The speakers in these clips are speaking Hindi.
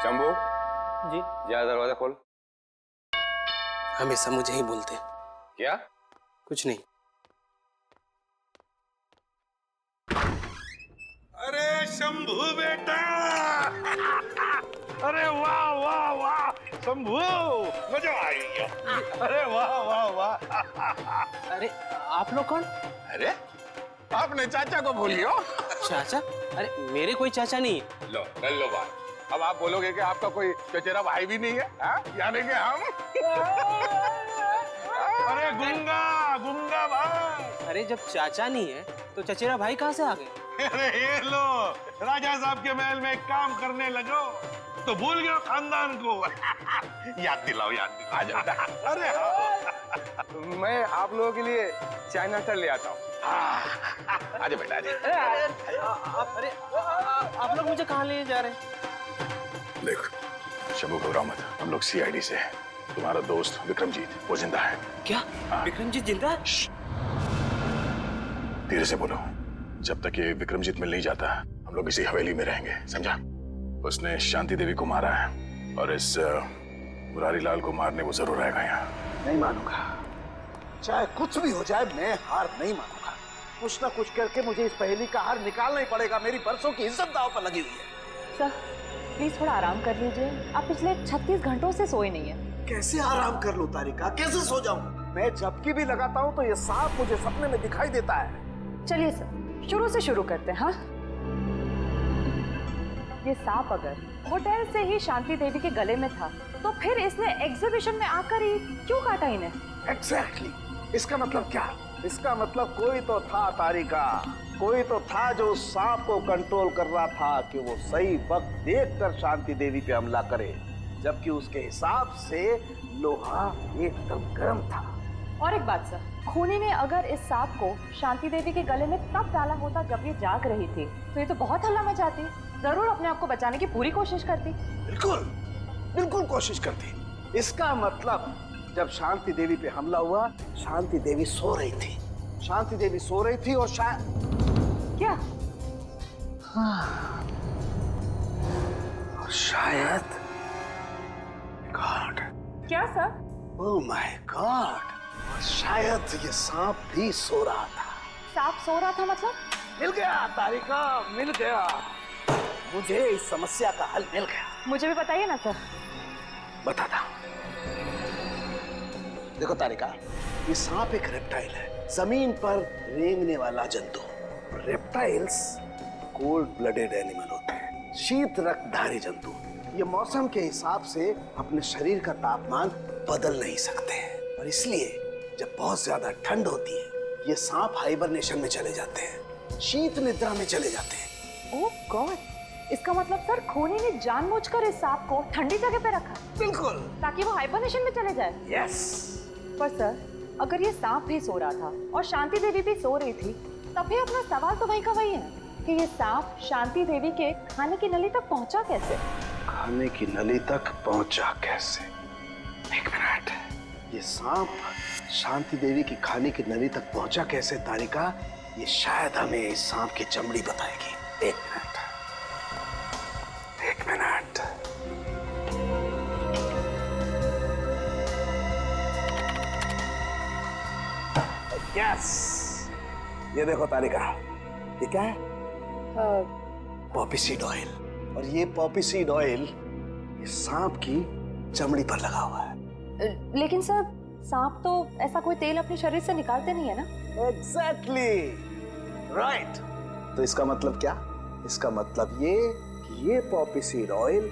शंभू जी जा दरवाजा खोल। हमेशा मुझे ही बोलते। क्या? कुछ नहीं। अरे शंभू बेटा अरे वाह वाह वाह शंभू, मजा आ गया। अरे वाह वाह वाह। अरे आप लोग कौन? अरे आपने चाचा को भूलियो। चाचा? अरे मेरे कोई चाचा नहीं है। लो कर लो बात। अब आप बोलोगे कि आपका कोई चचेरा भाई भी नहीं है, यानी कि हम। अरे गुंगा गुंगा भाई। अरे जब चाचा नहीं है तो चचेरा भाई कहाँ से आ गए? अरे ये लो, राजा साहब के महल में काम करने लगो तो भूल गए खानदान को। याद दिलाओ याद दिलाओ। आ जाता। अरे हाँ। मैं आप लोगों के लिए चाय नाश्ता ले आता हूँ। आजा बेटा आजा। अरे आप लोग मुझे कहाँ ले जा रहे हैं? देख शंभू घबरा मत, हम लोग सीआईडी से हैं। तुम्हारा दोस्त विक्रमजीत वो जिंदा है। क्या विक्रमजीत जिंदा है? धीरे से बोलो। जब तक ये विक्रमजीत मिल नहीं जाता हम लोग इसी हवेली में रहेंगे, समझा? उसने शांति देवी को मारा है और इस मुरारी लाल को मारने वो जरूर आएगा यहाँ। नहीं मानूंगा, चाहे कुछ भी हो जाए मैं हार नहीं मानूंगा। कुछ ना कुछ करके मुझे इस पहेली का हार निकालना ही पड़ेगा। मेरी बरसों की इज्जत दांव पर लगी हुई है। सर प्लीज थोड़ा आराम कर लीजिए। आप पिछले 36 घंटों से सोए नहीं है। कैसे आराम कर लूं तारिका, कैसे सो जाऊं? मैं झपकी भी लगाता हूं तो ये सांप मुझे सपने में दिखाई देता है। चलिए सर शुरू से शुरू करते हैं। हाँ, ये सांप अगर होटल से ही शांति देवी के गले में था तो फिर इसने एग्जीबिशन में आकर ही क्यों काटा इन्हें? एग्जैक्टली। इसका मतलब क्या? इसका मतलब कोई तो था तारिका, कोई तो था जो उस सांप को कंट्रोल कर रहा था कि वो सही वक्त देखकर शांति देवी पे हमला करे, जबकि उसके हिसाब से लोहा एकदम गर्म था। और एक बात सर, खूनी ने अगर इस सांप को शांति देवी के गले में तब डाला होता जब ये जाग रही थी तो ये तो बहुत हल्ला मचाती, जरूर अपने आप को बचाने की पूरी कोशिश करती। बिल्कुल बिल्कुल कोशिश करती। इसका मतलब जब शांति देवी पे हमला हुआ शांति देवी सो रही थी। शांति देवी सो रही थी और क्या? और शायद गॉड, क्या सर? ओह माय गॉड, और शायद ये सांप भी सो रहा था। सांप सो रहा था मतलब? मिल गया तारिका, मिल गया। मुझे इस समस्या का हल मिल गया। मुझे भी बताइए ना सर। बताता हूं। देखो तारिका, ये सांप एक रेप्टाइल है, जमीन पर रेंगने वाला जंतु। रेप्टाइल्स कोल्ड ब्लडेड एनिमल होते हैं, शीत रक्तधारी जंतु। ये मौसम के हिसाब से अपने शरीर का तापमान बदल नहीं सकते हैं और इसलिए जब बहुत ज्यादा ठंड होती है ये सांप हाइबरनेशन में चले जाते हैं, शीत निद्रा में चले जाते हैं। ओह गॉड, इसका मतलब सर खूनी ने जानबूझकर इस सांप को ठंडी जगह पे रखा बिल्कुल, ताकि वो हाइबरनेशन में चले जाए। यस। पर सर अगर ये सांप भी सो रहा था और शांति देवी भी सो रही थी तब भी अपना सवाल तो वही का वही है कि ये सांप शांति देवी के खाने की नली तक पहुंचा कैसे? खाने की नली तक पहुंचा कैसे? एक मिनट, ये सांप शांति देवी की खाने की नली तक पहुंचा कैसे तारिका? ये शायद हमें इस सांप की चमड़ी बताएगी। एक मिनट, एक मिनट। यस, ये देखो तारिका, ये क्या है? Poppy seed oil. और ये पॉपी सीड ऑयल ये सांप की चमड़ी पर लगा हुआ है। लेकिन सर सांप तो ऐसा कोई तेल अपने शरीर से निकालते नहीं है ना? Exactly right. तो इसका मतलब क्या? इसका मतलब ये कि ये पॉपी सीड ऑयल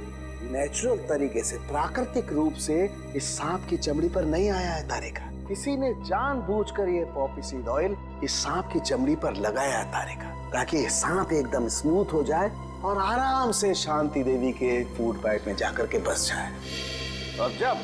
नेचुरल तरीके से, प्राकृतिक रूप से इस सांप की चमड़ी पर नहीं आया है तारिका। किसी ने जानबूझकर ये पॉपी सीड ऑयल इस सांप की चमड़ी पर लगाया है तारिका, ताकि ये सांप एकदम स्मूथ हो जाए और आराम से शांति देवी के फूड पाइप में जाकर के बस जाए। और जब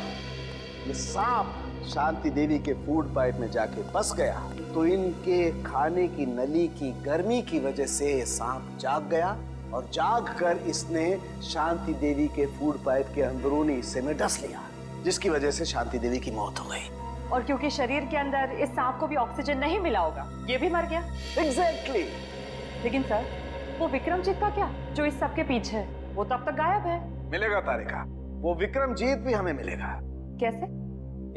ये सांप शांति देवी के फूड पाइप में जाके बस गया तो इनके खाने की नली की गर्मी की वजह से ये सांप जाग गया और जाग कर इसने शांति देवी के फूड पाइप के अंदरूनी हिस्से में डस लिया, जिसकी वजह से शांति देवी की मौत हो गई। और क्योंकि शरीर के अंदर इस सांप को भी ऑक्सीजन नहीं मिला होगा, ये भी मर गया। एग्जैक्टली। लेकिन सर वो विक्रमजीत का क्या, जो इस सब के पीछे है? वो तो अब तक गायब है। मिलेगा तारिका, वो विक्रमजीत भी हमें मिलेगा। कैसे?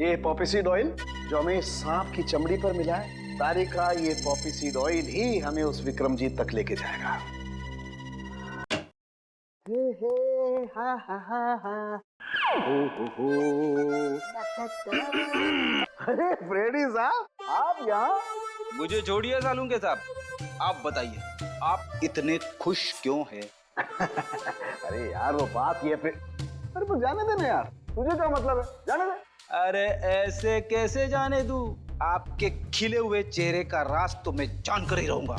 ये पॉपी सीड ऑयल जो हमें सांप की चमड़ी पर मिला है, तारिका ये पॉपी सीड ऑयल ही हमें उस विक्रमजीत तक लेके जाएगा। हे हे हा हा हा हा हो। अरे फ्रेडी साहब, आप यहाँ? मुझे छोड़िए सालून के साहब, आप बताइए आप इतने खुश क्यों हैं? अरे यार वो बात ये अरे तो जाने देना यार, तुझे क्या मतलब है, जाने दे। अरे ऐसे कैसे जाने दूं? आपके खिले हुए चेहरे का राज तो मैं जान कर ही रहूंगा।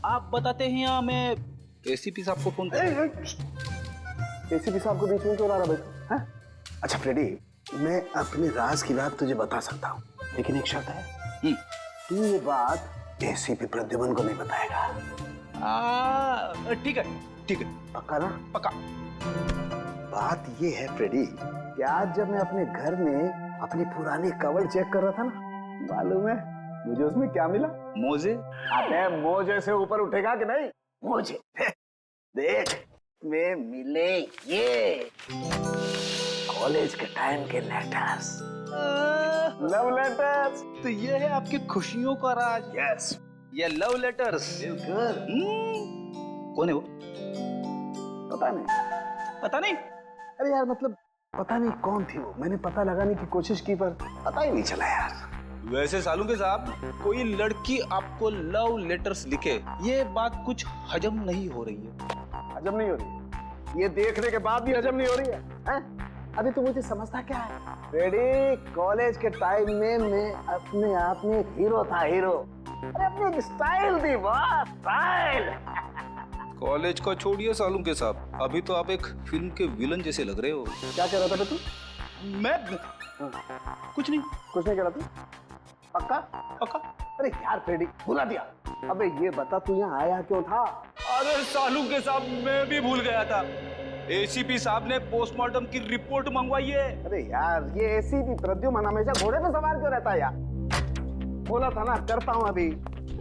आप बताते हैं या मैं एसीपी साहब को फोन एसीपी साहब को बीच में क्यों ला रहा भाई? अच्छा फ्रेडी, मैं अपने राज की बात तुझे बता सकता हूँ, लेकिन एक शर्त है, तू ये बात एसीपी प्रद्युमन को नहीं बताएगा। ठीक है ठीक है, पक्का ना? पक्का। बात ये है फ्रेडी कि आज जब मैं अपने घर में अपनी पुरानी कवर चेक कर रहा था ना, मालूम है मुझे उसमें क्या मिला? मोजे? अबे मोजे से ऊपर उठेगा कि नहीं? मोजे देख में मिले ये कॉलेज के टाइम के लेटर्स, लव लेटर्स। तो ये है आपकी खुशियों का राज? यस, ये लव लेटर्स। कौन है वो? पता नहीं। पता नहीं? अरे यार मतलब पता नहीं कौन थी वो, मैंने पता लगाने की कोशिश की पर पता ही नहीं चला यार। वैसे सालू के साहब, कोई लड़की आपको लव लेटर्स लिखे, ये बात कुछ हजम नहीं हो रही है। हजम नहीं हो रही है? ये देखने के बाद भी हजम नहीं हो रही है, हैं? अभी तो मुझे समझता क्या है रेडी, कॉलेज के टाइम में मैं अपने आप में एक हीरो था, हीरो। अरे अपनी एक स्टाइल थी, वाह स्टाइल। कॉलेज का छोड़िए सालू के साहब, अभी तो आप एक फिल्म के विलन जैसे लग रहे हो। क्या कह रहा था तू? मैं कुछ नहीं कह रहा था। पक्का? पक्का। अरे यार फ्रेडी, भुला दिया। अबे ये बता तू यहाँ आया क्यों था? अरे सालू के साहब, मैं भी भूल गया था। एसीपी साहब ने पोस्टमार्टम की रिपोर्ट मंगवाई है। अरे यार ये एसीपी प्रद्युमन हमेशा घोड़े पे सवार क्यों रहता है यार? बोला था ना करता हूँ अभी।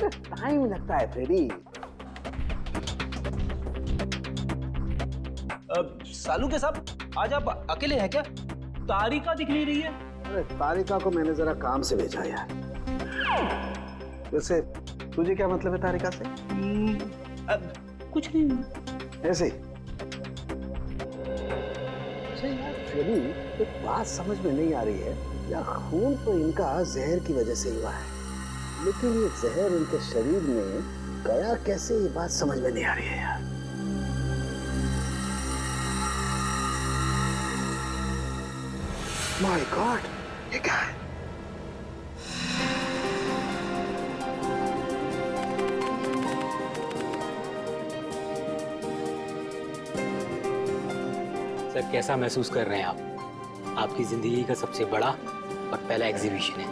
टाइम लगता है फ्रेडी। सालू के साहब, आज आप अकेले हैं क्या? तारिका दिख नहीं रही है। अरे तारिका को मैंने जरा काम से भेजा यार। वैसे तुझे क्या मतलब है तारिका से? कुछ नहीं, ऐसे ही। अच्छा यार फ्रेडी, एक बात समझ में नहीं आ रही है यार, खून तो इनका जहर की वजह से हुआ है, लेकिन ये जहर इनके शरीर में गया कैसे, ये बात समझ में नहीं आ रही है यार। माय गॉड, ये क्या है? सर कैसा महसूस कर रहे हैं आप? आपकी जिंदगी का सबसे बड़ा और पहला एग्जीबिशन है।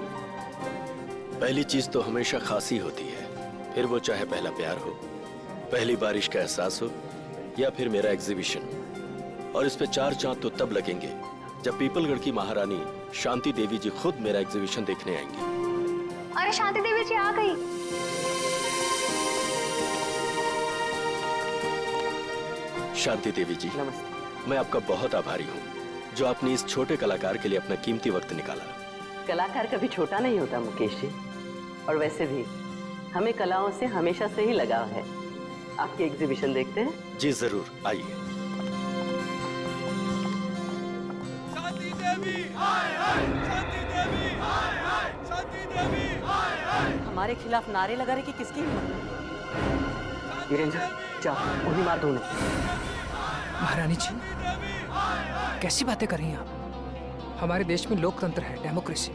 पहली चीज तो हमेशा खासी होती है, फिर वो चाहे पहला प्यार हो, पहली बारिश का एहसास हो, या फिर मेरा एग्जीबिशन। और इस पे 4 चांद तो तब लगेंगे जब पीपलगढ़ की महारानी शांति देवी जी खुद मेरा एग्जीबिशन देखने आएंगी। अरे शांति देवी जी आ गई। शांति देवी जी, नमस्ते। मैं आपका बहुत आभारी हूँ जो आपने इस छोटे कलाकार के लिए अपना कीमती वक्त निकाला। कलाकार कभी छोटा नहीं होता मुकेश जी, और वैसे भी हमें कलाओं से हमेशा से ही लगाव है। आपकी एग्जीबिशन देखते हैं? जी जरूर, आइए। शांति देवी हाय हाय, शांति देवी हाय हाय, शांति देवी हाय हाय। हमारे खिलाफ नारे लगा रहे कि किसकी हिम्मत? वीरेंद्र जाओ उन्हें मार दो। महारानी जी, कैसी बातें कर रही हैं आप? हमारे देश में लोकतंत्र है, डेमोक्रेसी।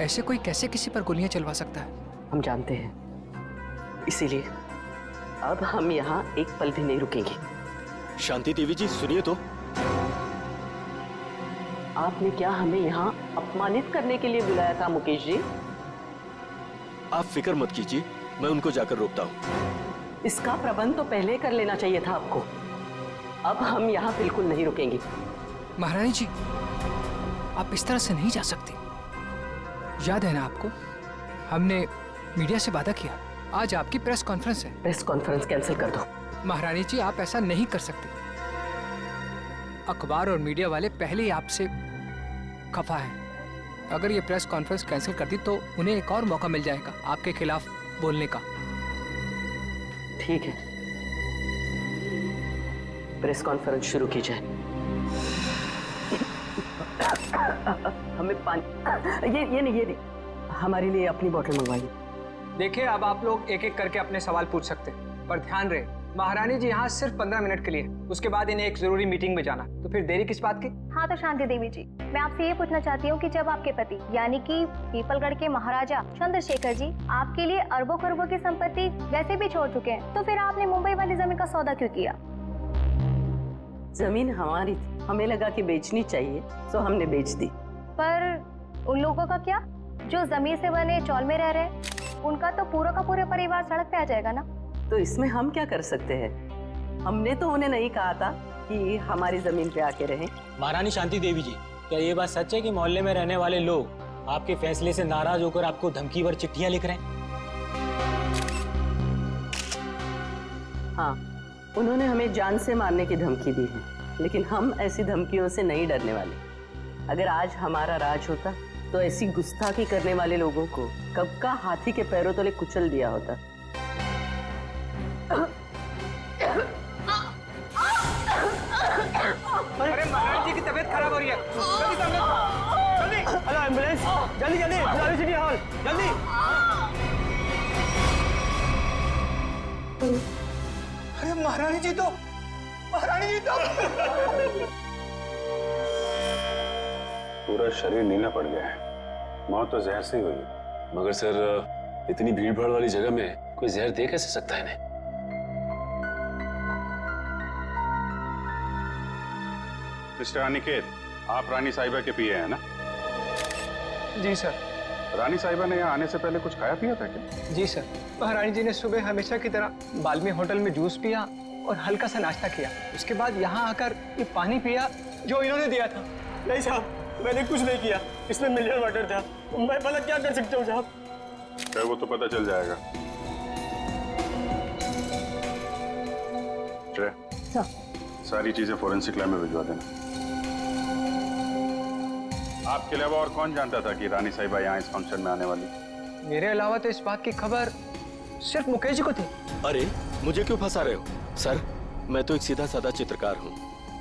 ऐसे कोई कैसे किसी पर गोलियां चलवा सकता है? हम जानते हैं, इसीलिए अब हम यहाँ एक पल भी नहीं रुकेंगे। शांति देवी जी सुनिए तो। आपने क्या हमें यहाँ अपमानित करने के लिए बुलाया था मुकेश जी? आप फिक्र मत कीजिए, मैं उनको जाकर रोकता हूँ। इसका प्रबंध तो पहले कर लेना चाहिए था आपको। अब हम यहाँ बिल्कुल नहीं रुकेंगे। महारानी जी, आप इस तरह से नहीं जा सकती। याद है ना आपको, हमने मीडिया से वादा किया, आज आपकी प्रेस कॉन्फ्रेंस है। प्रेस कॉन्फ्रेंस कैंसिल कर दो। महारानी जी, आप ऐसा नहीं कर सकते। अखबार और मीडिया वाले पहले ही आपसे खफा हैं। अगर ये प्रेस कॉन्फ्रेंस कैंसिल कर दी तो उन्हें एक और मौका मिल जाएगा आपके खिलाफ बोलने का। ठीक है, प्रेस कॉन्फ्रेंस शुरू की जाए। हमें पानी, ये नहीं, हमारे लिए अपनी बोतल मंगवाइए। देखिए, अब आप लोग एक एक करके अपने सवाल पूछ सकते हैं, पर ध्यान रहे महारानी जी यहाँ सिर्फ 15 मिनट के लिए, उसके बाद इन्हें एक जरूरी मीटिंग में जाना, तो फिर देरी किस बात की? हाँ तो शांति देवी जी, मैं आपसे ये पूछना चाहती हूँ कि जब आपके पति यानी कि पीपलगढ़ के महाराजा चंद्रशेखर जी आपके लिए अरबों खरबों की संपत्ति वैसे भी छोड़ चुके हैं, तो फिर आपने मुंबई वाली जमीन का सौदा क्यों किया? जमीन हमारी थी, हमें लगा कि बेचनी चाहिए, तो हमने बेच दी। पर उन लोगों का क्या जो जमीन से बने चौल में रह रहे, उनका तो पूरा का पूरा परिवार सड़क पे आ जाएगा ना। तो इसमें हम क्या कर सकते हैं? हमने तो उन्हें नहीं कहा था कि हमारी जमीन पे आके रहें। महारानी शांति देवी जी, क्या ये बात सच है कि मोहल्ले में रहने वाले लोग आपके फैसले से नाराज होकर आपको धमकी भर चिट्ठियां लिख रहे हैं? हाँ, उन्होंने हमें जान से मारने की धमकी दी है, लेकिन हम ऐसी धमकियों से नहीं डरने वाले। अगर आज हमारा राज होता तो ऐसी गुस्ताखी करने वाले लोगों को कब का हाथी के पैरों तले कुचल दिया होता। अरे महारानी जी की तबीयत खराब हो रही है, जल्दी हेलो एम्बुलेंस, जल्दी बुलाओ सिटी हॉल, जल्दी। अरे महारानी जी तो पूरा शरीर नीला पड़ गया है, मौत तो जहर से ही हुई है। मगर सर, इतनी भीड़ भाड़ वाली जगह में कोई जहर दे कैसे सकता है इन्हें? मिस्टर अनिकेत, आप रानी साहिबा के पीए हैं ना? जी सर। रानी साहिबा ने यहाँ आने से पहले कुछ खाया पिया था क्या? जी सर, महारानी जी ने सुबह हमेशा की तरह बाल्मी होटल में जूस पिया और हल्का सा नाश्ता किया, उसके बाद यहाँ आकर ये पानी पिया जो इन्होंने दिया था। नहीं साहब, मैंने कुछ नहीं किया, इसमें मिनरल वाटर था, मैं भला क्या कर सकता हूँ साहब? वो तो पता चल जाएगा। सारी चीजें फोरेंसिक लैब में भिजवा देना। आपके अलावा और कौन जानता था कि रानी साहिबा यहाँ इस फंक्शन में आने वाली? मेरे अलावा तो इस बात की खबर सिर्फ मुकेश जी को थी। अरे, मुझे क्यों फंसा रहे हो? सर, मैं तो एक सीधा साधा चित्रकार हूँ।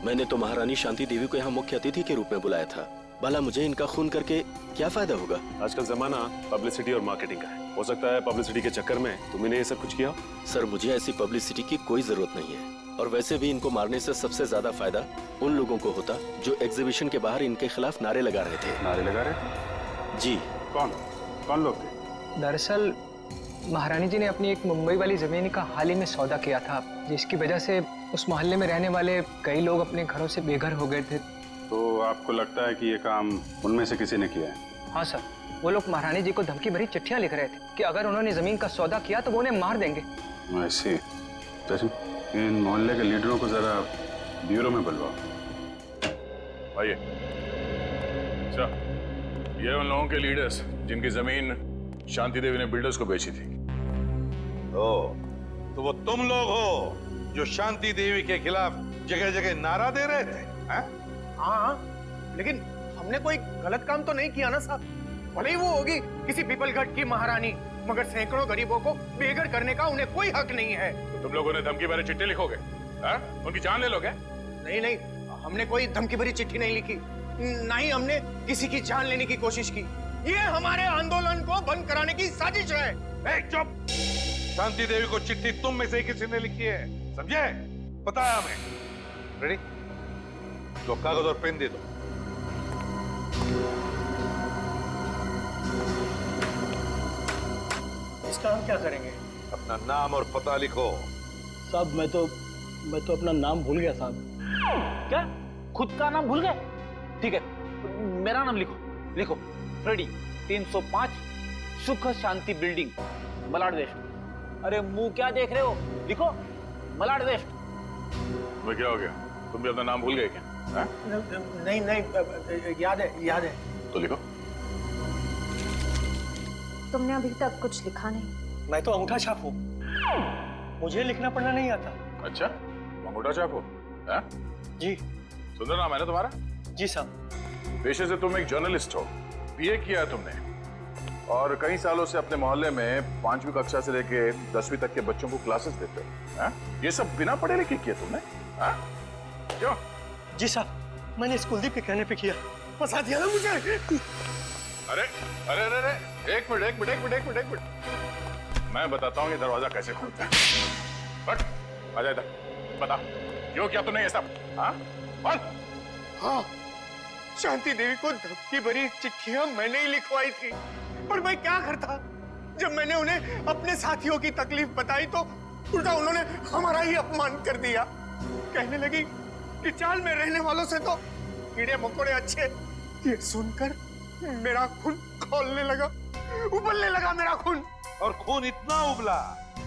मैंने तो महारानी शांति देवी को यहाँ मुख्य अतिथि के रूप में बुलाया था। भला मुझे इनका खून करके क्या फायदा होगा? आजकल जमाना पब्लिसिटी और मार्केटिंग का है। हो सकता है पब्लिसिटी के चक्कर में तुमने ये सब कुछ किया। सर, मुझे ऐसी पब्लिसिटी की कोई जरूरत नहीं है, और वैसे भी इनको मारने से सबसे ज्यादा फायदा उन लोगों को होता जो एग्जीबिशन के बाहर इनके खिलाफ नारे लगा रहे थे। नारे लगा रहे? जी। कौन लोग थे? दरअसल महारानी जी ने अपनी एक मुंबई वाली जमीन का हाल ही में सौदा किया था, जिसकी वजह से उस मोहल्ले में रहने वाले कई लोग अपने घरों से बेघर हो गए थे। तो आपको लगता है कि ये काम उनमें से किसी ने किया है? हाँ सर, वो लोग महारानी जी को धमकी भरी चिट्ठियां लिख रहे थे कि अगर उन्होंने जमीन का सौदा किया तो वो उन्हें मार देंगे। ऐसे इन मोहल्ले के लीडरों को जरा ब्यूरो में बुलवाओ। आइए। अच्छा, ये उन लोगों के लीडर्स जिनकी जमीन शांति देवी ने बिल्डर्स को बेची थी। तो वो तुम लोग हो जो शांति देवी के खिलाफ जगह जगह नारा दे रहे थे? हाँ, लेकिन हमने कोई गलत काम तो नहीं किया ना साहब। भले ही वो होगी किसी पीपलगढ़ की महारानी, मगर सैकड़ों गरीबों को बेघर करने का उन्हें कोई हक नहीं है। तो तुम लोगों ने धमकी भरी चिट्ठी लिखोगे? उनकी जान ले लोगे? नहीं, हमने कोई धमकी भरी चिट्ठी नहीं लिखी, ना ही हमने किसी की जान लेने की कोशिश की। ये हमारे आंदोलन को बंद कराने की साजिश है। चुप! शांति देवी को चिट्ठी तुम में से किसी ने लिखी है, समझे? पता है हमें। रेडी? तो कागज और पेन दे दो। इसका हम क्या करेंगे? अपना नाम और पता लिखो। साहब, मैं तो अपना नाम भूल गया साहब। क्या? खुद का नाम भूल गए? ठीक है, मेरा नाम लिखो। फ्रेडी, 305 सुख शांति बिल्डिंग, मलाड वेस्ट। अरे मुंह क्या देख रहे हो? लिखो, मलाड वेस्ट। मैं क्या हो गया? तुम भी अपना नाम भूल गए क्या? नहीं, याद है। तो लिखो। तुमने अभी तक कुछ लिखा नहीं। मैं तो अंगूठा छाप हूँ, मुझे लिखना पढ़ना नहीं आता। अच्छा, अंगूठा छाप हो? जी, सुन रहा मैंने तुम्हारा? जी साहब। पेशे से तुम एक जर्नलिस्ट हो, बीए किया है तुमने, और कई सालों से अपने मोहल्ले में 5वीं कक्षा से लेके 10वीं तक के बच्चों को क्लासेस देते हो। हाँ? ये सब बिना पढ़े लिखे किया तुमने? हाँ? क्यों? जी साहब, मैंने इस कुलदीप के कहने पे किया। फंसा दिया ना मुझे। अरे अरे अरे अरे, एक मिनट, मैं बताता हूँ ये दरवाजा कैसे खुलता है। बट आ जा इधर, बता क्यों किया तूने ये सब? हाँ बोल। हाँ, शांति देवी को धमकी भरी चिट्ठियां मैंने ही लिखवाई थी। पर मैं क्या करता, जब मैंने उन्हें अपने साथियों की तकलीफ बताई तो उल्टा उन्होंने हमारा ही अपमान कर दिया। कहने लगी कि चाल में रहने वालों से तो कीड़े मकोड़े अच्छे। ये सुनकर मेरा खून खौलने लगा, उबलने लगा मेरा खून। और खून इतना उबला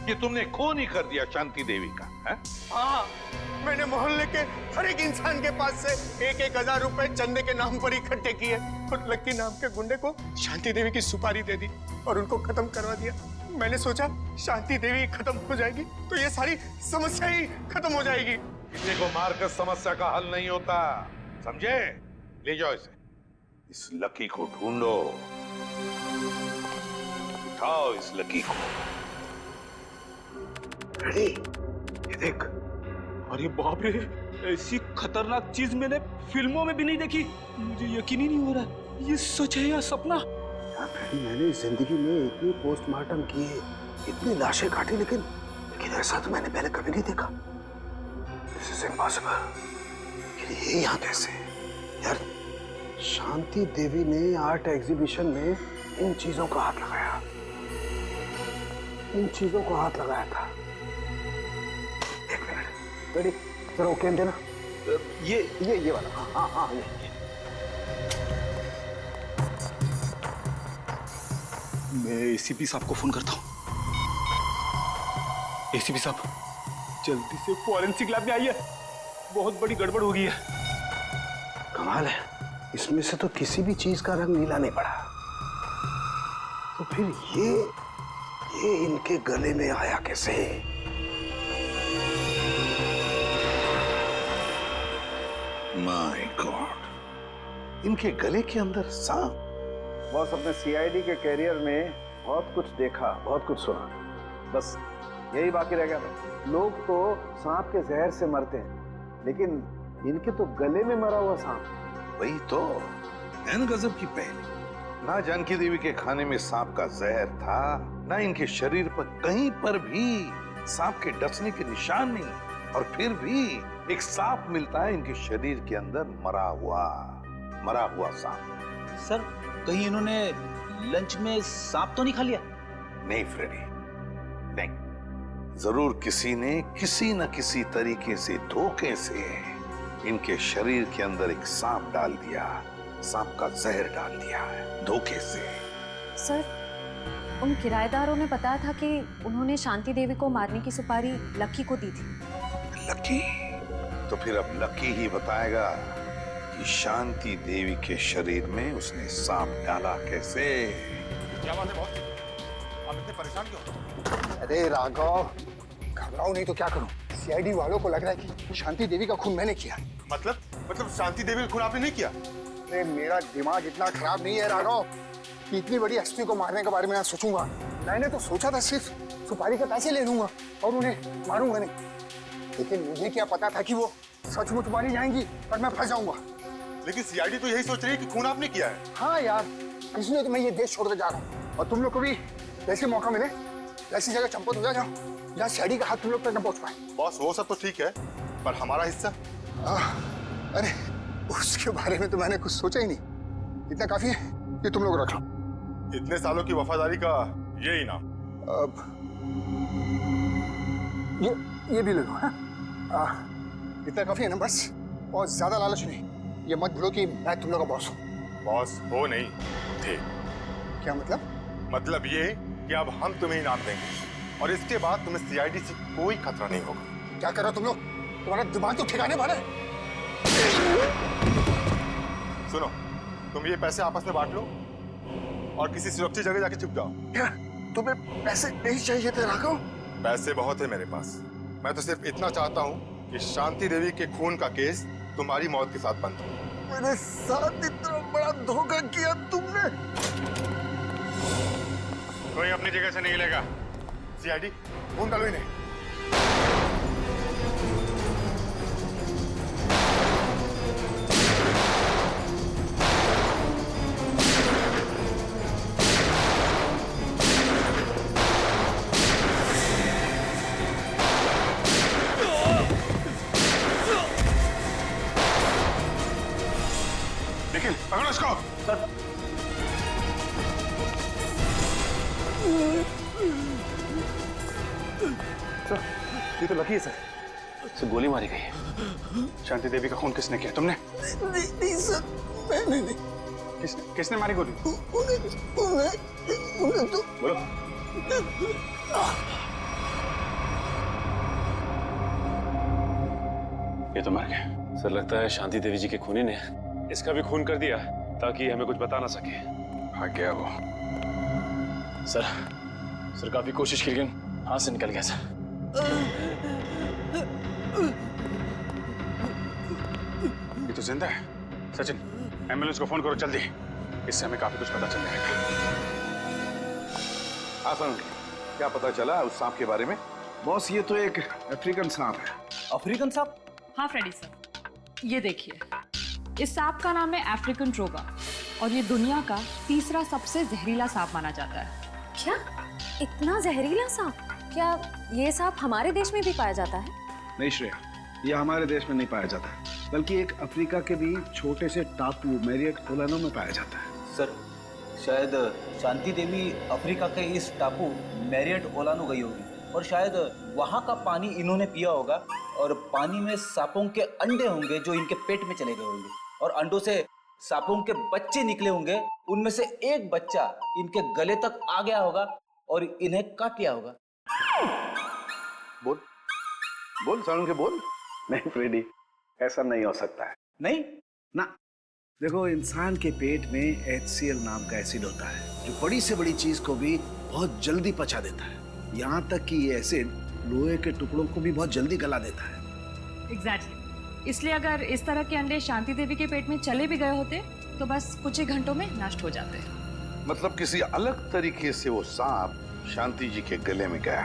कि तुमने खून ही कर दिया शांति देवी का, है? हाँ, मैंने मोहल्ले के हर एक इंसान के पास से 1,000 रुपए चंदे के नाम पर इकट्ठे किए और लक्की नाम के गुंडे को शांति देवी की सुपारी दे दी और उनको खत्म करवा दिया। मैंने सोचा शांति देवी खत्म हो जाएगी तो ये सारी समस्या ही खत्म हो जाएगी। किसी को मारकर समस्या का हल नहीं होता, समझे? ले जाओ इसे, इस लकी को ढूंढो, उठाओ इस लकी को। रेडी? ये देख। अरे बाप रे, ऐसी खतरनाक चीज मैंने फिल्मों में भी नहीं देखी। मुझे यकीन ही नहीं हो रहा, ये सच है या सपना? मैंने जिंदगी में इतनी पोस्टमार्टम किए, इतनी लाशें काटी, लेकिन ऐसा तो मैंने पहले कभी नहीं देखा। This is impossible। ये यहाँ कैसे? यार, शांति देवी ने आर्ट एग्जीबिशन में इन चीजों को हाथ लगाया, इन चीजों को हाथ लगाया था। एक मिनट, रेडी? जरा ओके देना। ये वाला। हाँ ये। मैं एसीपी साहब को फोन करता हूँ। एसीपी साहब, जल्दी से फॉरेंसिक लैब में आइए, बहुत बड़ी गड़बड़ हो गई है। कमाल है, इसमें से तो किसी भी चीज का रंग नीला नहीं पड़ा। तो फिर ये इनके गले में आया कैसे? माय गॉड, इनके गले के अंदर सांप। बॉस, अपने सीआईडी के कैरियर में बहुत कुछ देखा, बहुत कुछ सुना, बस यही बाकी रह गया था। लोग तो सांप के जहर से मरते हैं, लेकिन इनके तो गले में मरा हुआ सांप। वही तो एन गजब की पहली। ना जानकी देवी के खाने में सांप का जहर था, ना इनके शरीर पर कहीं पर भी सांप के डसने के निशान नहीं, और फिर भी एक सांप मिलता है इनके शरीर के अंदर, मरा हुआ सांप। सर, कहीं इन्होंने लंच में सांप तो नहीं खा लिया? नहीं फ्रेडी, नहीं। जरूर किसी ने किसी न किसी तरीके से, धोखे से इनके शरीर के अंदर एक सांप डाल दिया, सांप का जहर डाल दिया है, धोखे से। सर, उन किराएदारों ने बताया था कि उन्होंने शांति देवी को मारने की सुपारी लक्की को दी थी। लक्की? तो फिर अब लक्की ही बताएगा कि शांति देवी के शरीर में उसने सांप डाला कैसे। क्या बात है बॉस? आप इतने परेशान क्यों? अरे राघव, घबराओ नहीं तो क्या करूं? सीआईडी वालों को लग रहा है कि शांति देवी का खून मैंने किया। मतलब शांति देवी का खून आपने नहीं किया? अरे मेरा दिमाग इतना खराब नहीं है राघव कि इतनी बड़ी एसपी को मारने के बारे में सोचूंगा। मैंने तो सोचा था सिर्फ सुपारी के पैसे ले लूंगा और उन्हें मारूंगा नहीं, लेकिन मुझे क्या पता था कि वो सचमुच मारी जाएंगी और मैं फंस जाऊंगा। लेकिन सीआईडी तो यही सोच रही है कि खून आपने किया है। हाँ यार, इसलिए तो मैं ये देश छोड़कर जा रहा हूँ, और तुम लोग को भी जैसे मौका मिले ऐसी जगह चंपत हो जाओ जहाँ सीआईडी का हाथ तुम लोग तक न पहुँच पाए। बॉस, वो सब तो ठीक है, पर हमारा हिस्सा? अरे उसके बारे में तो मैंने कुछ सोचा ही नहीं। इतना काफी है कि तुम लोग रख लो। इतने सालों की वफादारी का ये इनाम। अब ये भी ले लो। इतना काफी है ना बस, और ज्यादा लालच नहीं। ये मत भूलो कि मैं तुम लोग का बॉस हूँ। बॉस हो नहीं थे। क्या मतलब? मतलब ये कि अब हम तुम्हें इनाम देंगे और इसके बाद तुम्हें सीआईडी से कोई खतरा नहीं होगा। क्या कर रहे हो तुम लोग? तुम्हारा दिमाग तो ठिकाने वाला है। सुनो, तुम ये पैसे आपस में बांट लो और किसी सुरक्षित जगह जाके छुप जाओ। क्या तुम्हें पैसे नहीं चाहिए थे राघव? पैसे बहुत है मेरे पास। मैं तो सिर्फ इतना चाहता हूँ कि शांति देवी के खून का केस तुम्हारी मौत के साथ बंद हो। मेरे साथ इतना बड़ा धोखा किया तुमने। कोई अपनी जगह से नहीं हिलेगा। सीआईडी फोन डालो इन्हें। निखिल पकड़ो इसको। सर ये तो लकी है सर। उसे गोली मारी गई है। शांति देवी का खून किसने किया? तुमने? नहीं सर, मैंने नहीं। किसने मारी गोली? उन्हें तो बोलो। ये तो मर गया। सर लगता है शांति देवी जी के खूनी ने इसका भी खून कर दिया ताकि हमें कुछ बता ना सके। भाग गया वो। सर काफी कोशिश की लेकिन हाथ से निकल गया सर। ये तो जिंदा है। सचिन एम्बुलेंस को फोन करो जल्दी, इससे हमें काफी कुछ पता चल जाएगा। आसान क्या पता चला उस सांप के बारे में? बॉस ये तो एक अफ्रीकन सांप है। अफ्रीकन सांप? हाँ फ्रेडी सर, ये देखिए, इस सांप का नाम है अफ्रीकन ट्रोगा और ये दुनिया का तीसरा सबसे जहरीला सांप माना जाता है। क्या इतना जहरीला सांप? क्या ये सांप हमारे देश में भी पाया जाता है? नहीं श्रेया, ये हमारे देश में नहीं पाया जाता, बल्कि एक अफ्रीका के भी छोटे से टापू मैरियट ओलानो में पाया जाता है। सर शायद शांति देवी अफ्रीका के इस टापू मैरियट ओलानो गई होगी और शायद वहाँ का पानी इन्होंने पिया होगा और पानी में सांपों के अंडे होंगे जो इनके पेट में चले गए होंगे और अंडों से सांपों के बच्चे निकले होंगे। उनमें से एक बच्चा इनके गले तक आ गया होगा और इन्हें काट लिया होगा। बोल बोल सारुण के बोल। नहीं फ्रेडी, ऐसा नहीं हो सकता है। नहीं ना, देखो इंसान के पेट में HCl नाम का एसिड होता है जो बड़ी से बड़ी चीज को भी बहुत जल्दी पचा देता है। यहाँ तक कि ये एसिड लोहे के टुकड़ों को भी बहुत जल्दी गला देता है। एग्जैक्टली, इसलिए अगर इस तरह के अंडे शांति देवी के पेट में चले भी गए होते तो बस कुछ ही घंटों में नष्ट हो जाते। मतलब किसी अलग तरीके से वो सांप शांति जी के गले में गया।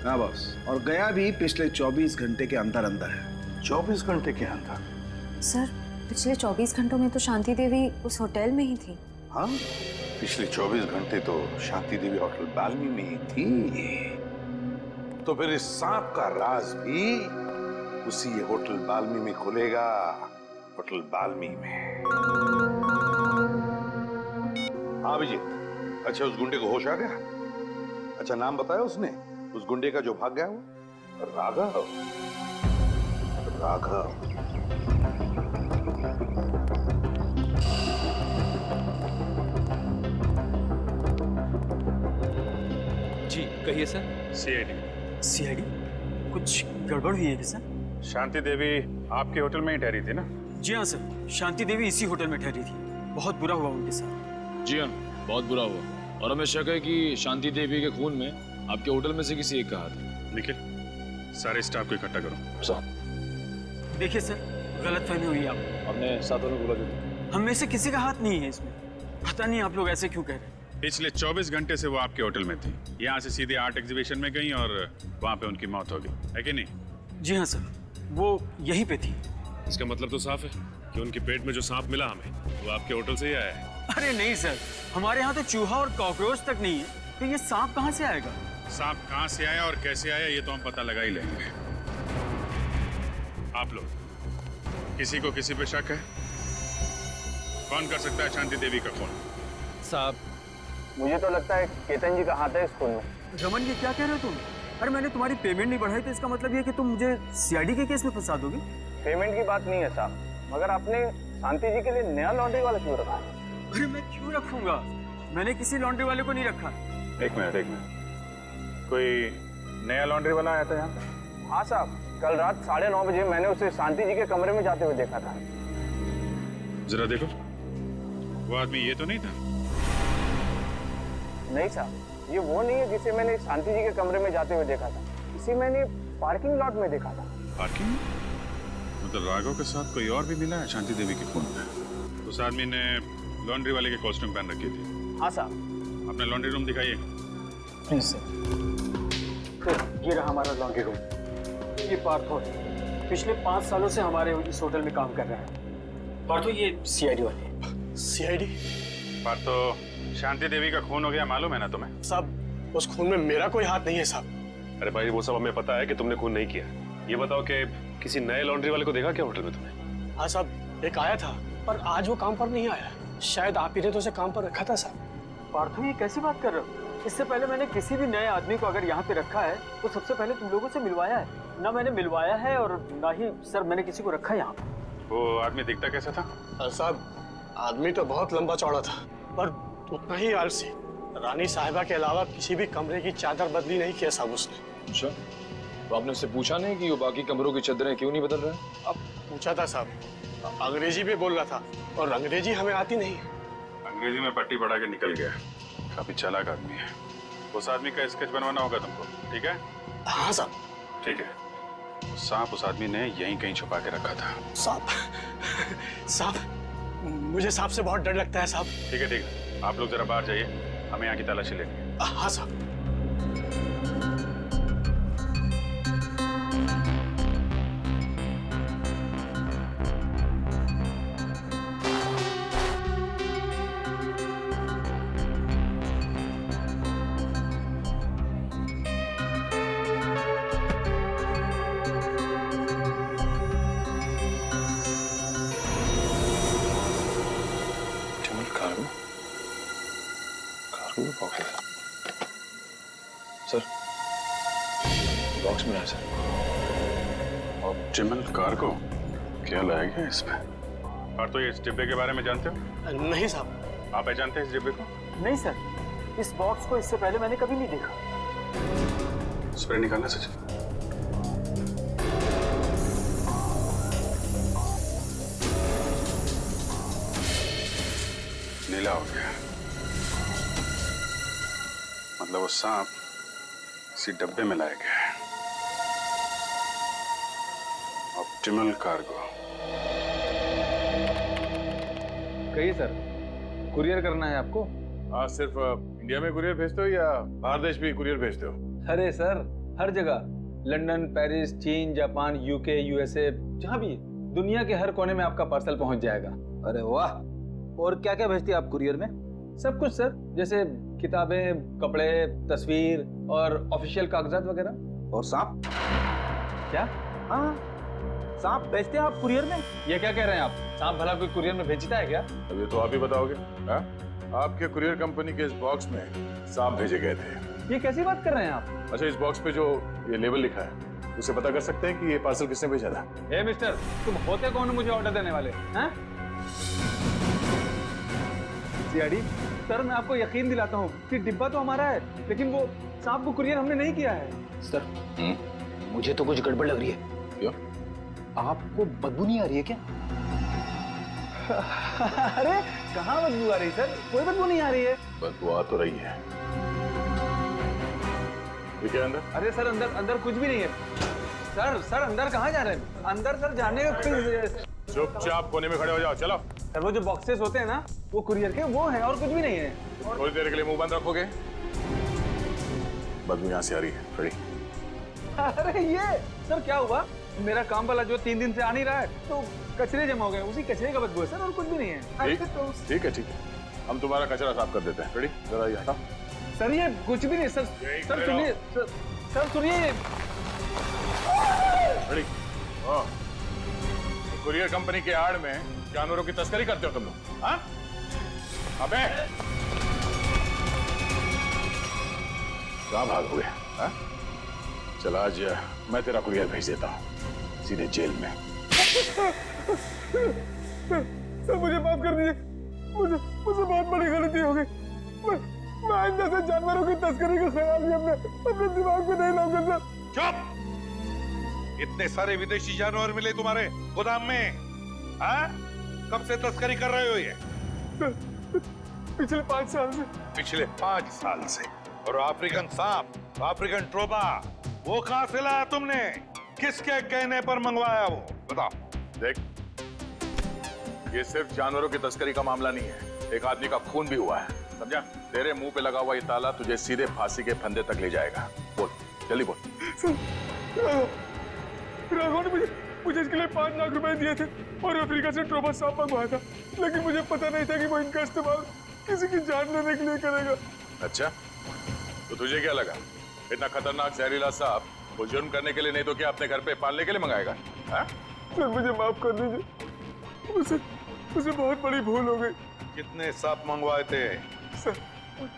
हाँ बॉस, और गया भी पिछले 24 घंटे के अंदर अंदर है। 24 घंटे के अंदर? सर पिछले 24 घंटों में तो शांति देवी उस होटल में ही थी। हाँ, पिछले 24 घंटे तो शांति देवी होटल बाल्मी में ही थी। तो फिर इस सांप का राज भी उसी होटल बाल्मी में खुलेगा। होटल बाल्मी में। हाँ अभिजीत, अच्छा उस गुंडे को होश आ गया? अच्छा नाम बताया उसने उस गुंडे का जो भाग गया वो? राघव। राघव। जी कहिए सर। सीआईडी कुछ गड़बड़ हुई है क्या सर? शांति देवी आपके होटल में ही ठहरी थी ना? जी हाँ सर, शांति देवी इसी होटल में ठहरी थी। बहुत बुरा हुआ उनके साथ। जी हाँ, बहुत बुरा हुआ और हमें शक है कि शांति देवी के खून में आपके होटल में से किसी एक का हाथ है। निखिल, सारे स्टाफ को इकट्ठा करो। सर देखिए सर, गलतफहमी हुई आप। हमने साथों में बोला जो हम में से किसी का हाथ नहीं है इसमें। पता नहीं आप लोग ऐसे क्यों कह रहे हैं। पिछले 24 घंटे से वो आपके होटल में थी। यहाँ से सीधे आर्ट एग्जीबिशन में गई और वहाँ पे उनकी मौत हो गई, है कि नहीं? जी हाँ सर, वो यहीं पे थी। इसका मतलब तो साफ है कि उनके पेट में जो सांप मिला हमें वो आपके होटल से ही आया है। अरे नहीं सर, हमारे यहाँ तो चूहा और कॉकरोच तक नहीं है, तो ये सांप कहाँ से आएगा? सांप कहाँ से आया और कैसे आया ये तो हम पता लगा ही लेंगे। आप लोग किसी को किसी पे शक है? कौन कर सकता है शांति देवी का खून? साहब मुझे तो लगता है केतन जी का हाथ है इस खून में। रमन ये क्या कह रहे हो तुम? अरे मैंने तुम्हारी पेमेंट नहीं बढ़ाई तो इसका मतलब ये कि तुम मुझे सीआईडी के केस में फंसा दोगे? पेमेंट की बात नहीं है साहब, मगर आपने शांति जी के लिए नया लॉन्ड्री वाला क्यों रखा है? अरे मैं क्यों रखूंगा? मैंने किसी लॉन्ड्री वाले को नहीं रखा। एक मिनट, कोई नया लॉन्ड्री वाला आया था यहाँ पे? हाँ साहब, कल रात 9:30 बजे मैंने उसे शांति जी के कमरे में जाते हुए देखा था। जरा देखो, वो आदमी ये तो नहीं था? नहीं साहब, ये वो नहीं है जिसे मैंने शांति जी के कमरे में जाते हुए देखा था। इसे मैंने पार्किंग लॉट में देखा था। पार्किंग? मतलब राघव के साथ कोई और भी मिला है शांति देवी के खून में? उस आदमी ने लॉन्ड्री वाले के कॉस्ट्यूम पहन रखी थी। हाँ साहब। अपना लॉन्ड्री रूम दिखाइए। प्लीज सर, ये रहा हमारा लॉन्ड्री रूम। ये पार्थो है, पिछले 5 सालों से हमारे इस होटल में काम कर रहा है। पार्थो ये सीआईडी वाले। सीआईडी? पार्थो, शांति देवी का खून हो गया, मालूम है ना तुम्हें? साहब उस खून में मेरा कोई हाथ नहीं है साहब। अरे भाई वो सब हमें पता है कि तुमने खून नहीं किया। ये बताओ कि किसी नए लॉन्ड्री वाले को देखा क्या होटल में तुमने? हाँ साहब, एक आया था पर आज वो काम पर नहीं आया। शायद आप ही ने तो उसे काम पर रखा था साहब। पार्थो ये कैसी बात कर रहे हो? इससे पहले मैंने किसी भी नए आदमी को अगर यहाँ पे रखा है तो सबसे पहले तुम लोगों से मिलवाया है। ना मैंने मिलवाया है और ना ही सर मैंने किसी को रखा है यहाँ पे। वो आदमी दिखता कैसा था? साहब आदमी तो बहुत लंबा चौड़ा था पर उतना ही आलसी। रानी साहिबा के अलावा किसी भी कमरे की चादर बदली नहीं किया साहब उसने। अच्छा, तो आपने उससे पूछा नहीं कि वो बाकी कमरों की चादरें क्यों नहीं बदल रहा है? अब पूछा था साहब, अंग्रेजी में बोल रहा था और अंग्रेजी हमें आती नहीं। अंग्रेजी में पट्टी पढ़ा के निकल गया। काफी चालाक आदमी है। उस आदमी का स्केच बनवाना होगा तुमको, ठीक है? हाँ साहब। ठीक है। सांप उस आदमी ने यहीं कहीं छुपा के रखा था। सांप? मुझे सांप से बहुत डर लगता है साहब। ठीक है ठीक है, आप लोग जरा बाहर जाइए, हमें यहाँ की तलाशी लेनी है। हाँ साहब। सर बॉक्स में है सर। ऑप्टिमल कार्गो क्या लाया गया इसमें? और तो ये इस डिब्बे के बारे में जानते हो? नहीं साहब। आप जानते हैं इस डिब्बे को? नहीं सर, इस बॉक्स को इससे पहले मैंने कभी नहीं देखा। स्प्रे निकालना सचिन। नीला हो गया, मतलब वो सांप इसी डब्बे में लाया गया है। Optimal cargo. कहिए सर, कुरियर करना है आपको? हाँ, सिर्फ इंडिया में कुरियर भेजते हो या बाहर देश भी कुरियर भेजते हो? अरे सर, हर जगह, लंदन, पेरिस, चीन, जापान, यूके, यूएसए, जहाँ भी, दुनिया के हर कोने में आपका पार्सल पहुंच जाएगा। अरे वाह! और क्या क्या भेजती है आप कुरियर में? सब कुछ सर, जैसे किताबें, कपड़े, तस्वीर और ऑफिशियल कागजात वगैरह। और सांप? क्या? हाँ, सांप भेजते हैं आप कुरियर में? ये क्या कह रहे हैं आप? सांप भला कोई कुरियर में भेजता है क्या? अब ये तो आप ही बताओगे। हाँ? आपके कुरियर कंपनी के इस बॉक्स में सांप भेजे गए थे। ये कैसी बात कर रहे हैं आप? अच्छा, इस बॉक्स पे जो ये लेबल लिखा है उसे पता कर सकते हैं कि ये पार्सल किसने भेजा था? ए मिस्टर, तुम होते कौन हो मुझे ऑर्डर देने वाले? हैं? सीआईडी सर, मैं आपको यकीन दिलाता हूँ कि डिब्बा तो हमारा है, लेकिन वो सांप को कुरियर हमने नहीं किया है। सर, मुझे तो कुछ गड़बड़ लग रही है। क्यों? आपको बदबू नहीं आ रही है क्या? अरे कहाँ बदबू आ रही सर? कोई बदबू नहीं आ रही है। बदबू आ तो रही है। ये क्या अंदर? अरे सर, अंदर अंदर कुछ भी नहीं है। सर अंदर कहाँ जा रहे हैं? अंदर सर जाने का कोई... चुपचाप कोने में खड़े हो जाओ, चलो। सर वो जो बॉक्सेस होते हैं ना, वो कुरियर के वो है और कुछ भी नहीं है। थोड़ी देर के लिए मुंह बंद रखोगे? बदबू यहाँ से आ रही है। खड़ी। अरे ये सर क्या हुआ? मेरा काम वाला जो 3 दिन से आ नहीं रहा है, तो कचरे जमा हो गए, उसी कचरे का बदबू है सर, और कुछ भी नहीं है। ठीक है, हम तुम्हारा कचरा साफ कर देते हैं। रेडी? जरा ये हटाओ। सर ये कुछ भी नहीं सर। सर सुनिए सर सुनिए। रेडी? हाँ, कुरियर कंपनी के आड़ में जानवरों की तस्करी करते हो तुम लोग? हाँ? अबे कहाँ भागोगे? हाँ? चल आज मैं तेरा कुरियर भेज देता हूँ सीधे जेल में। सर मुझे माफ कर दीजिए, मुझे बहुत बड़ी गलती हो गई। मैं आइंदा से जानवरों की तस्करी का ख्याल भी अपने दिमाग में नहीं लाऊंगा सर। चुप! इतने सारे विदेशी जानवर मिले तुम्हारे गोदाम में, हाँ? कब से तस्करी कर रहे हो ये? पिछले 5 साल से। पिछले 5 साल से? और अफ्रीकन सांप, अफ्रीकन ट्रोबा, वो कहां से लाया तुमने? किसके कहने पर मंगवाया वो? बताओ। देख, ये सिर्फ जानवरों की तस्करी का मामला नहीं है, एक आदमी का खून भी हुआ है, समझा? तेरे मुंह पे लगा हुआ ये ताला तुझे सीधे फांसी के फंदे तक ले जाएगा। बोल, जल्दी बोल। राघव ने मुझे इसके लिए 5 लाख रुपए दिए थे और अफ्रीका से ट्रोमा सांप मंगवाया था, लेकिन मुझे पता नहीं था कि वो इनका इस्तेमाल किसी की जान लेने के लिए करेगा। अच्छा, तो तुझे क्या लगा इतना खतरनाक जहरीला सांप वो जुर्म करने के लिए नहीं तो क्या अपने घर पे पालने के लिए मंगाएगा? हाँ? सर मुझे माफ कर दीजिए, उसे बहुत बड़ी भूल हो गई। कितने सांप मंगवाए थे? सर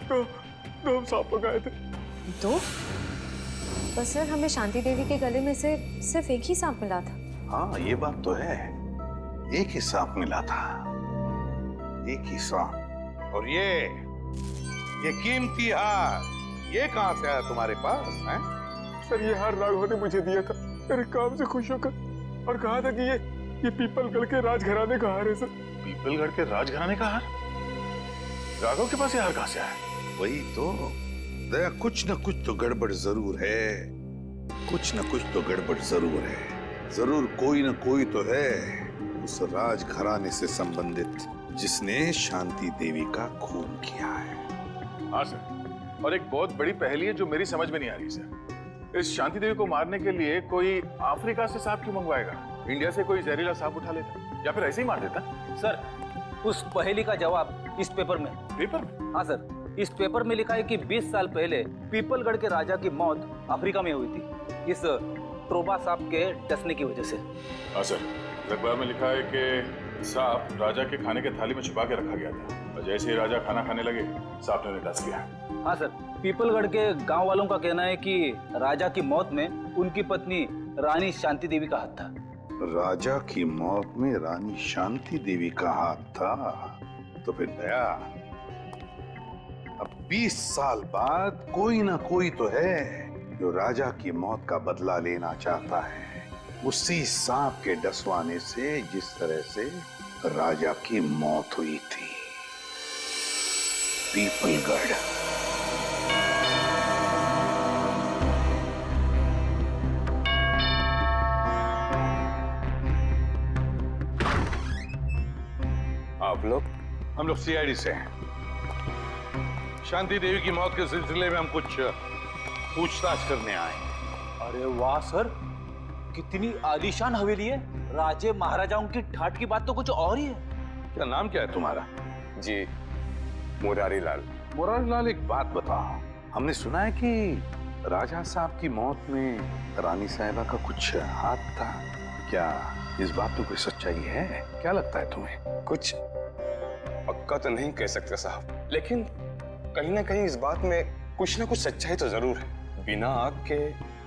दो सांप मंगाए थे। 2? बस सर, हमें शांति देवी के गले में से सिर्फ एक ही सांप मिला था। हाँ, ये बात तो है, एक ही सांप मिला था, एक ही सांप। और ये कीमती हार, ये कहाँ से आया तुम्हारे पास? हैं? सर ये हार राघव ने मुझे दिया था मेरे काम से खुश होकर, और कहा था कि ये पीपलगढ़ के राजघराने का हार है सर। पीपलगढ़ के राजघराने का हार? राघव के पास ये हार कहाँ से आया? वही तो दया, कुछ न कुछ तो गड़बड़ जरूर है, कुछ न कुछ तो गड़बड़ जरूर है, जरूर कोई न कोई तो है उस राजघराने से संबंधित जिसने शांति देवी का खून किया है। हाँ सर, और एक बहुत बड़ी पहेली है जो मेरी समझ में नहीं आ रही सर। इस शांति देवी को मारने के लिए कोई अफ्रीका से सांप क्यों मंगवाएगा? इंडिया से कोई जहरीला सांप उठा लेता या फिर ऐसे ही मार देता? सर, उस पहेली का जवाब इस पेपर में। पेपर में? हाँ सर, इस पेपर में लिखा है कि 20 साल पहले पीपलगढ़ के राजा की मौत अफ्रीका में हुई थी, इस ट्रोबा सांप के डसने की वजह से। हाँ सर, अखबार में लिखा है कि सांप राजा के खाने के थाली में छुपा के रखा गया था, और जैसे ही राजा खाना खाने लगे सांप ने उन्हें डस लिया। हाँ सर, पीपलगढ़ के गांव वालों का कहना है कि राजा की मौत में उनकी पत्नी रानी शांति देवी का हाथ था। राजा की मौत में रानी शांति देवी का हाथ था? तो फिर दया, अब 20 साल बाद कोई ना कोई तो है जो राजा की मौत का बदला लेना चाहता है, उसी सांप के डसवाने से जिस तरह से राजा की मौत हुई थी। पीपलगढ़। आप लोग? हम लोग सीआईडी से हैं। शांति देवी की मौत के सिलसिले में हम कुछ पूछताछ करने आए। अरे वाह सर, कितनी आलीशान हवेली है, राजे महाराजाओं की ठाट की बात तो कुछ और ही है। क्या नाम क्या है तुम्हारा? जी, मुरारी लाल। मुरारी लाल, एक बात बताओ, हमने सुना है कि राजा साहब की मौत में रानी साहिबा का कुछ हाथ था, क्या इस बात में कोई सच्चाई है? क्या लगता है तुम्हें? कुछ पक्का तो नहीं कह सकते साहब, लेकिन कहीं ना कहीं इस बात में कुछ ना कुछ सच्चाई तो जरूर है। बिना आग के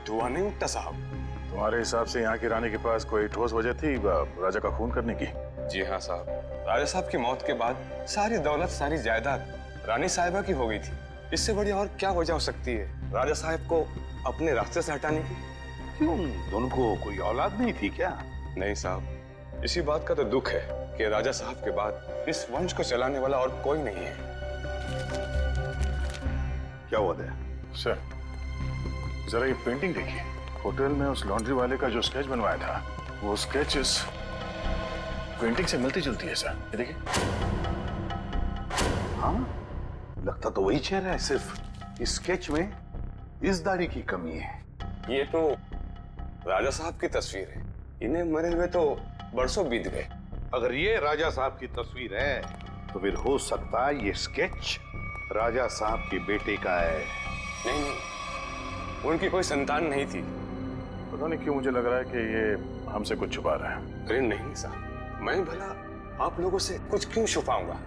धुआं नहीं उठता साहब। तुम्हारे हिसाब से यहाँ की रानी के पास कोई ठोस वजह थी राजा का खून करने की? जी हाँ साहब, राजा साहब की मौत के बाद सारी दौलत, सारी जायदाद रानी साहिबा की हो गई थी। इससे बड़ी और क्या वजह हो सकती है राजा साहब को अपने रास्ते से हटाने की? क्यों, दोनों को कोई औलाद नहीं थी क्या? नहीं साहब, इसी बात का तो दुख है कि राजा साहब के बाद इस वंश को चलाने वाला और कोई नहीं है। क्या हुआ था? सर, जरा ये पेंटिंग देखिए, होटल में उस लॉन्ड्री वाले का जो स्केच बनवाया था, वो स्केच इस पेंटिंग से मिलती जुलती है सर। ये देखिए। हाँ, लगता तो वही चेहरा है, सिर्फ इस स्केच में इस दाढ़ी की कमी है। ये तो राजा साहब की तस्वीर है, इन्हें मरे हुए तो बरसों बीत गए। अगर ये राजा साहब की तस्वीर है तो फिर हो सकता है ये स्केच राजा साहब के बेटे का है। नहीं नहीं, उनकी कोई संतान नहीं थी। पता नहीं क्यों मुझे लग रहा है कि ये हमसे कुछ छुपा रहा है। अरे नहीं साहब, मैं भला आप लोगों से कुछ क्यों छुपाऊंगा?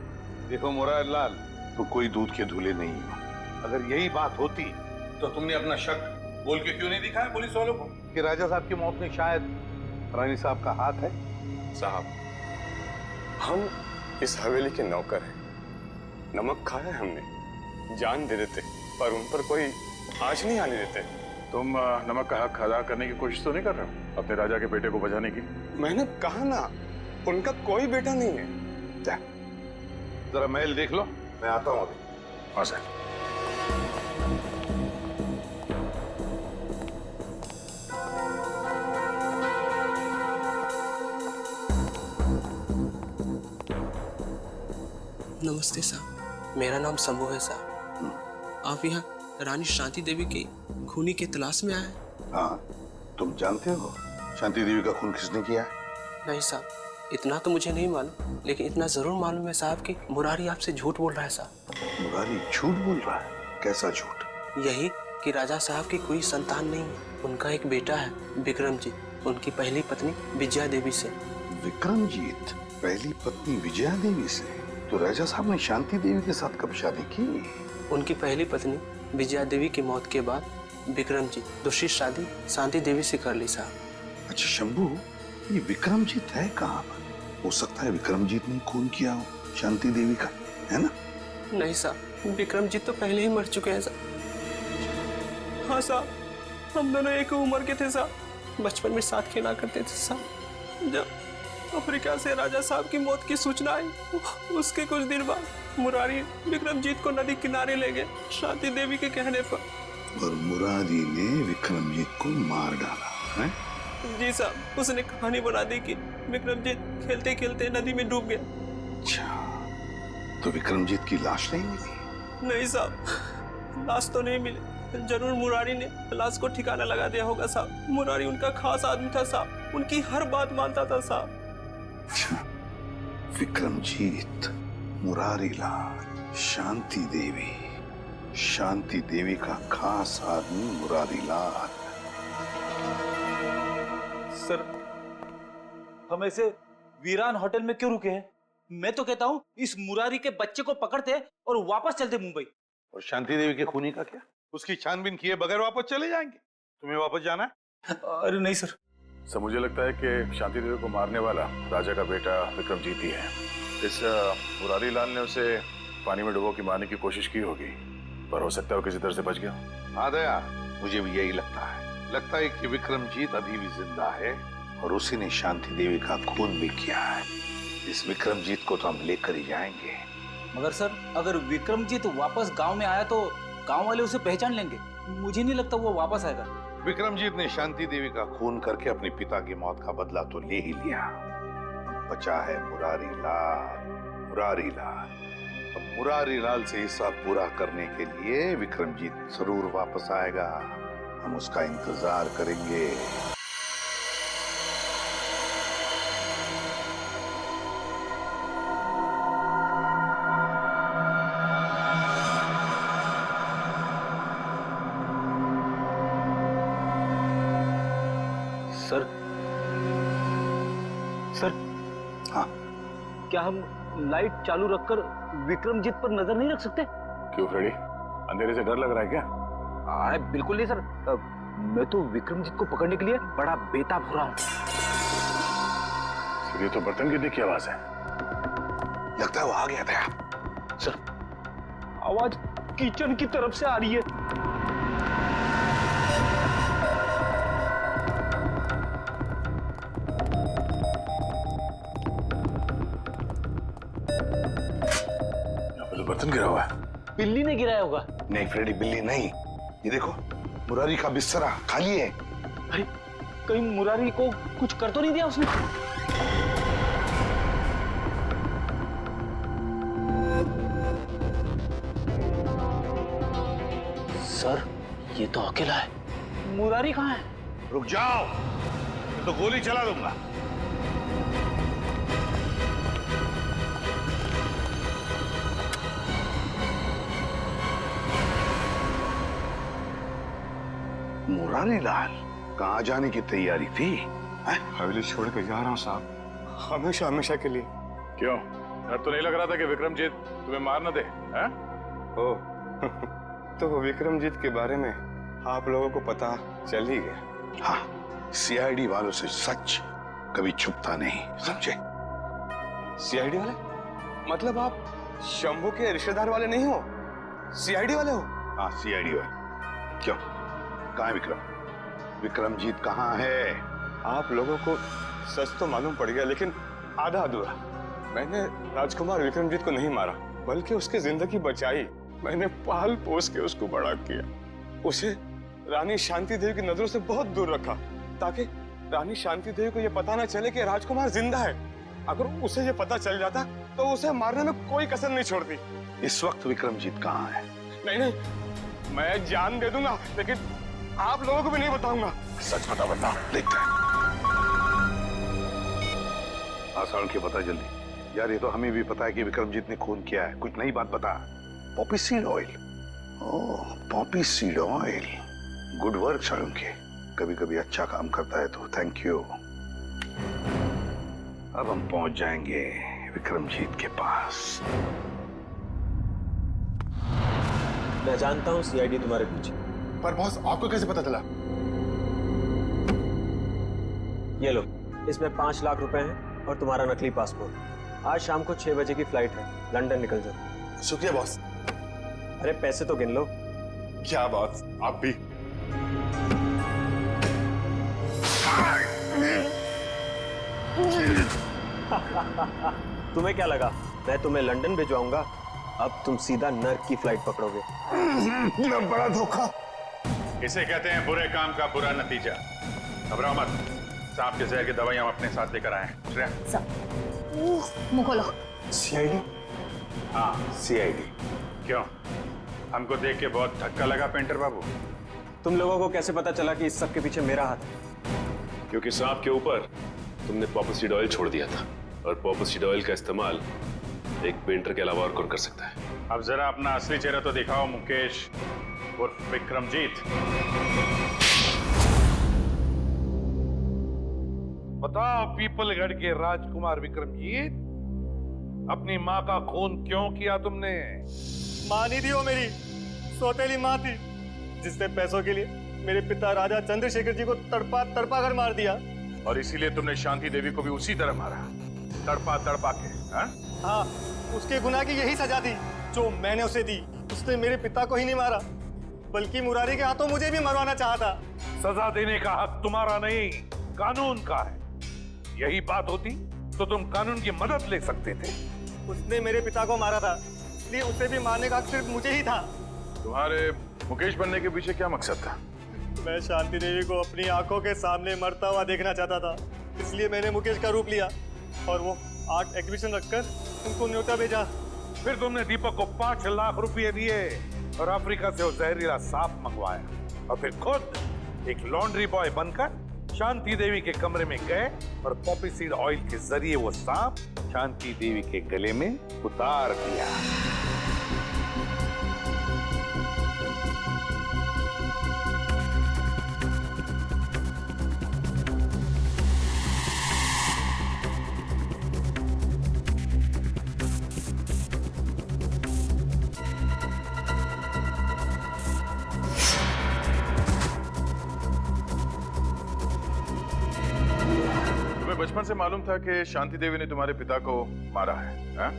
देखो मुरारी लाल, तो कोई दूध के धुले नहीं हो। अगर यही बात होती तो तुमने अपना शक बोल के क्यों नहीं दिखाया पुलिस वालों को कि राजा साहब की मौत में शायद रानी साहब का हाथ है? साहब, हम इस हवेली के नौकर हैं। नमक खाया हमने, जान दे देते, पर उन पर कोई आँच नहीं आने देते। तुम नमक का हक अदा करने की कोशिश तो नहीं कर रहे हो अपने राजा के बेटे को बचाने की? मैंने कहा ना, उनका कोई बेटा नहीं है। जरा महल देख लो, मैं आता हूँ अभी। हाँ सर। नमस्ते साहब, मेरा नाम शंभू है साहब। आप यहाँ रानी शांति देवी की खूनी की तलाश में आए हैं? हाँ, तुम जानते हो शांति देवी का खून किसने किया है? नहीं साहब, इतना तो मुझे नहीं मालूम, लेकिन इतना जरूर मालूम है साहब कि मुरारी आपसे झूठ बोल रहा है साहब। मुरारी झूठ बोल रहा है? कैसा झूठ? यही कि राजा साहब की कोई संतान नहीं है, उनका एक बेटा है विक्रमजीत, उनकी पहली पत्नी विजया देवी से। विक्रमजीत पहली पत्नी विजया देवी से? तो राजा साहब ने शांति देवी के साथ कब शादी की? उनकी पहली पत्नी विजया देवी की मौत के बाद विक्रमजीत दूसरी शादी शांति देवी से कर ली साहब। अच्छा शंभू, ये विक्रमजीत है कहाँ पर? हो सकता है विक्रमजीत ने खून किया हो शांति देवी का, है ना? नहीं साहब, विक्रमजीत तो पहले ही मर चुके हैं साहब। हाँ साहब, हम दोनों एक उम्र के थे साहब, बचपन में साथ खेला करते थे साहब। जब अफ्रीका से राजा साहब की मौत की सूचना आई, उसके कुछ दिन बाद मुरारी विक्रमजीत को नदी किनारे ले गए शांति देवी के कहने पर। और मुरारी ने विक्रमजीत को मार डाला है? जी साहब, उसने कहानी बना दी कि विक्रमजीत खेलते खेलते नदी में डूब गया। अच्छा, तो विक्रमजीत की लाश नहीं मिली? नहीं साहब, लाश तो नहीं मिली, जरूर मुरारी ने लाश को ठिकाना लगा दिया होगा साहब। मुरारी उनका खास आदमी था साहब, उनकी हर बात मानता था साहब। अच्छा, विक्रमजीत, मुरारी लाल, शांति देवी का खास आदमी मुरारी लाल। सर, हम ऐसे वीरान होटल में क्यों रुके हैं? मैं तो कहता हूँ इस मुरारी के बच्चे को पकड़ते और वापस चलते मुंबई। और शांति देवी के खूनी का क्या? उसकी छानबीन किए बगैर वापस चले जाएंगे? तुम्हें वापस जाना है? अरे नहीं सर। सर, मुझे लगता है कि शांति देवी को मारने वाला राजा का बेटा विक्रमजीत ही है। इस मुरारी लाल ने उसे पानी में डुबो के मारने की कोशिश की होगी, पर हो सकता है वो किसी तरह से बच गया। हाँ दया, मुझे भी यही लगता है कि विक्रमजीत अभी भी जिंदा है और उसी ने शांति देवी का खून भी किया है। इस विक्रमजीत को तो हम लेकर ही जाएंगे। मगर सर, अगर विक्रमजीत वापस गांव में आया तो गांव वाले उसे पहचान लेंगे। मुझे नहीं लगता वो वापस आएगा। विक्रमजीत ने शांति देवी का खून करके अपने पिता की मौत का बदला तो ले ही लिया। बचा है मुरारी लाल। अब मुरारी लाल से हिसाब पूरा करने के लिए विक्रमजीत जरूर वापस आएगा। हम उसका इंतजार करेंगे। सर, हाँ, क्या हम लाइट चालू रखकर विक्रमजीत पर नजर नहीं रख सकते? क्यों फ्रेडी, अंधेरे से डर लग रहा है क्या? अरे बिल्कुल नहीं सर, मैं तो विक्रमजीत को पकड़ने के लिए बड़ा बेताब हो रहा हूँ। ये तो बर्तन गिरने की आवाज है। लगता है वो आ गया था। सर, आवाज किचन की तरफ से आ रही है। बर्तन गिरा हुआ है। बिल्ली ने गिराया होगा। नहीं फ्रेडी, बिल्ली नहीं। ये देखो, मुरारी का बिस्तरा खाली है। अरे, कहीं मुरारी को कुछ कर तो नहीं दिया उसने? सर, ये तो अकेला है। मुरारी कहाँ है? रुक जाओ, तो गोली चला दूंगा। मुरारी लाल कहाँ जाने की तैयारी थी? हवेली छोड़ के जा रहा हूँ साहब, हमेशा के लिए। क्यों, डर तो नहीं लग रहा था कि विक्रमजीत तुम्हें मार न दे? तो विक्रमजीत के बारे में आप लोगों को पता चल ही गया। हाँ, सीआईडी वालों से सच कभी छुपता नहीं, समझे? सीआईडी वाले? मतलब आप शंभू के रिश्तेदार वाले नहीं हो, सीआईडी वाले हो? हाँ, सीआईडी वाले। क्यों, कहाँ है विक्रमजीत कहाँ है? आप लोगों को सच तो मालूम पड़ गया, लेकिन आधा अधूरा। मैंने राजकुमार विक्रमजीत को नहीं मारा, बल्कि उसकी जिंदगी बचाई। मैंने पाल पोस के उसको बड़ा किया, उसे रानी शांति देवी की नजरों से बहुत दूर रखा, ताकि रानी शांति देवी को यह पता ना चले कि राजकुमार जिंदा है। अगर उसे ये पता चल जाता तो उसे मारने में कोई कसर नहीं छोड़ती। इस वक्त विक्रमजीत कहाँ है? नहीं, मैं जान दे दूंगा, लेकिन आप लोगों को भी नहीं बताऊंगा। सच बता, देखते हैं। आसाड़ के बता जल्दी। यार, ये तो हमें भी पता है कि विक्रमजीत ने खून किया है, कुछ नई बात बता। Poppy seed oil. Oh, poppy seed oil. Good work Shalunke, कभी कभी अच्छा काम करता है तो थैंक यू। अब हम पहुंच जाएंगे विक्रमजीत के पास। मैं जानता हूँ सीआईडी तुम्हारे पीछे। पर बॉस, आपको कैसे पता चला? ये लो, इसमें 5 लाख रुपए हैं और तुम्हारा नकली पासपोर्ट। आज शाम को 6 बजे की फ्लाइट है, लंदन निकल जाओ। शुक्रिया बॉस। अरे पैसे तो गिन लो। क्या बॉस, आप भी? तुम्हें क्या लगा मैं तुम्हें लंदन भिजवाऊंगा? अब तुम सीधा नर्क की फ्लाइट पकड़ोगे। बड़ा धोखा। इसे कहते हैं बुरे काम का बुरा नतीजा। घबराओ मत, सांप के जहर की दवाइयां हम अपने साथ लेकर आए हैं। श्रेया, मुंह खोलो। सीआईडी? हाँ, सीआईडी। क्यों, हमको देख के बहुत धक्का लगा पेंटर बाबू? तुम लोगों को कैसे पता चला कि इस सब के पीछे मेरा हाथ है? क्योंकि सांप के ऊपर तुमने पॉपी सीड ऑयल छोड़ दिया था, और पॉपी सीड ऑयल का इस्तेमाल एक पेंटर के अलावा और कौन कर सकता है? अब जरा अपना असली चेहरा तो दिखाओ मुकेश उर्फ विक्रमजीत। बताओ पीपलगढ़ के राजकुमार विक्रमजीत, अपनी माँ का खून क्यों किया तुमने? माँ नहीं थी वो, मेरी सौतेली माँ थी, जिसने पैसों के लिए मेरे पिता राजा चंद्रशेखर जी को तड़पा तड़पा कर मार दिया। और इसीलिए तुमने शांति देवी को भी उसी तरह मारा, तड़पा तड़पा के। हाँ, उसके गुनाह की यही सजा थी जो मैंने उसे दी। उसने मेरे पिता को ही नहीं मारा, बल्कि मुरारी के हाथों मुझे भी मरवाना चाहा। सजा देने का हक तुम्हारा नहीं, कानून का है। यही बात होती तो तुम कानून की मदद ले सकते थे। उसने मेरे पिता को मारा था, इसलिए उसे भी मारने का हक सिर्फ मुझे ही था। तुम्हारे मुकेश बनने के पीछे क्या मकसद था? मैं शांति देवी को अपनी आंखों के सामने मरता हुआ देखना चाहता था, इसलिए मैंने मुकेश का रूप लिया और वो आर्ट एग्जीबिशन रखकर उनको न्योता भेजा। फिर तुमने दीपक को 5 लाख रुपए दिए और अफ्रीका से वो जहरीला सांप मंगवाया, और फिर खुद एक लॉन्ड्री बॉय बनकर शांति देवी के कमरे में गए और पॉपी सीड ऑयल के जरिए वो सांप शांति देवी के गले में उतार दिया। बचपन से मालूम था कि शांति देवी ने तुम्हारे पिता को मारा है, हा?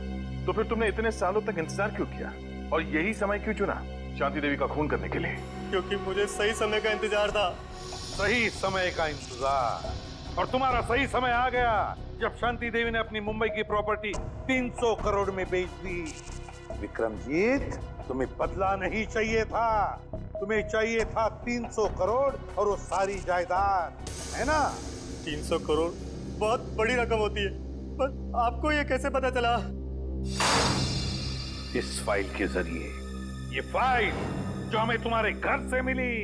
तो फिर तुमने इतने सालों तक इंतजार क्यों किया और यही समय क्यों चुना शांति देवी का खून करने के लिए? क्योंकि मुझे सही समय का इंतजार था। सही समय का इंतजार, और तुम्हारा सही समय आ गया जब शांति देवी ने अपनी मुंबई की प्रॉपर्टी 300 करोड़ में बेच दी। विक्रमजीत, तुम्हें बदला नहीं चाहिए था, तुम्हें चाहिए था 300 करोड़ और वो सारी जायदाद, है ना? 300 करोड़ बहुत बड़ी रकम होती है, पर आपको ये कैसे पता चला? इस फाइल के जरिए। ये फाइल जो हमें तुम्हारे घर से मिली,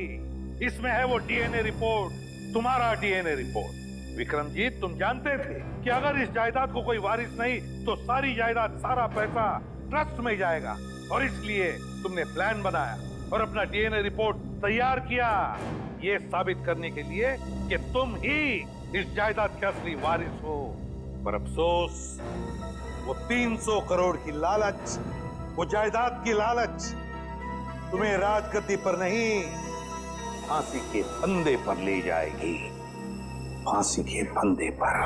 इसमें है वो डीएनए रिपोर्ट, तुम्हारा डीएनए रिपोर्ट। विक्रमजीत, तुम जानते थे कि अगर इस जायदाद को कोई वारिस नहीं तो सारी जायदाद, सारा पैसा ट्रस्ट में जाएगा, और इसलिए तुमने प्लान बनाया और अपना डीएनए रिपोर्ट तैयार किया, ये साबित करने के लिए कि तुम ही इस जायदाद के असली वारिस हो। पर अफसोस, वो 300 करोड़ की लालच, वो जायदाद की लालच तुम्हें राजगद्दी पर नहीं, फांसी के फंदे पर ले जाएगी। फांसी के फंदे पर।